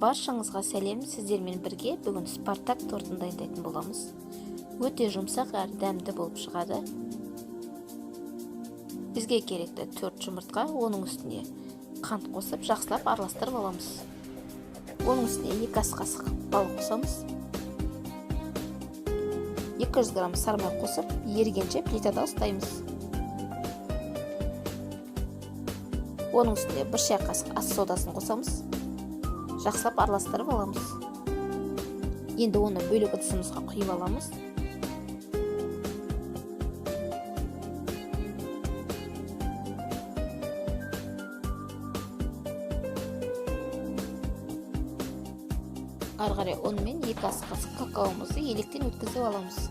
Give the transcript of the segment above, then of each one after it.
Баршаңызға сәлем, сіздермен бірге бүгін Спартак тортын дайындайтын боламыз. Өте жұмсақ әрі дәмді болып шығады. Бізге керекті 4 жұмыртқа, оның үстіне қант қосып, жақсылап араластырып аламыз. Оның үстіне 2 ас қасық балық қосамыз. 200 грамм сарымай қосып, ерігенше плитада ұстаймыз. Оның үстіне 1 шай қасық ас содасын қосамыз. Жақсылап араластырып аламыз. Енді оны бөлек ыдысымызға құйып аламыз. Ары қарай онымен 2 ас қасық какаомызды електен өткізіп аламыз.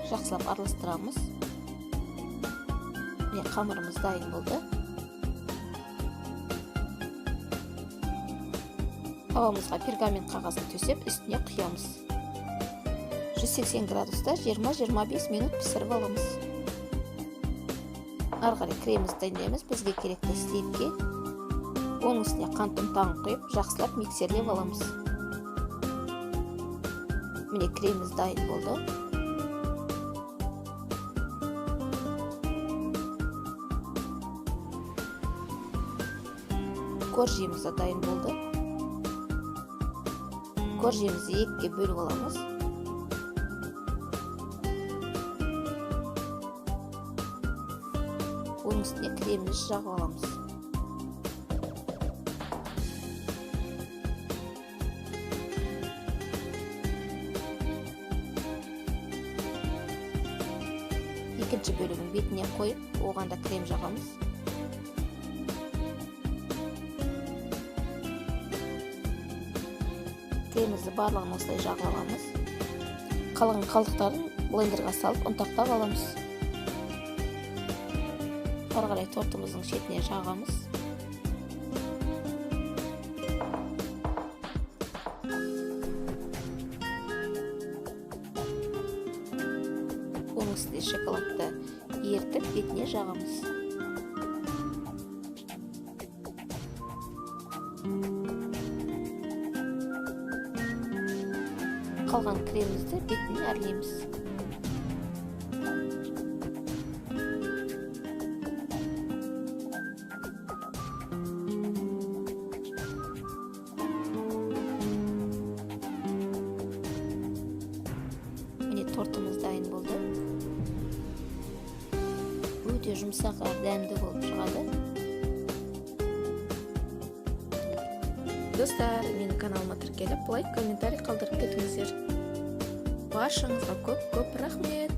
Жақсылап араластырамыз. Міне қамырымыз дайын болды. Табамызға пергамент қағазын төсеп, үстіне құямыз. 180 градуста 20-25 минут пісіріп аламыз. Ары қарай кремімізді дайындаймыз. Бізге керекті сливке. Оның үстіне қант ұнтағын құйып, жақсылап миксерлеп аламыз. Міне креміміз дайын болды. Коржеміз дайын болды. Коржемізді 2-ге бөліп аламыз. Оның үстіне кремімізді жағып аламыз. Екінші бөлігін бетіне қойып, оған да крем жағамыз. Кремімізді барлығын осылай жағып аламыз. Қалған қалдықтарын блендерға салып ұнтақтап аламыз. Ары қарай тортымыздың шетіне жағамыз. Оның үстіне шоколадты ерітіп бетіне жағамыз. Қалған кремімізді бетіне әрлейміз. Міне тортымыз дайын болды. Өте жұмсақ әрі дәмді болып шығады. Достар, менің каналыма тіркеліп, лайк, комментарий қалдырып кетіңіздер. Баршаңызға көп рахмет.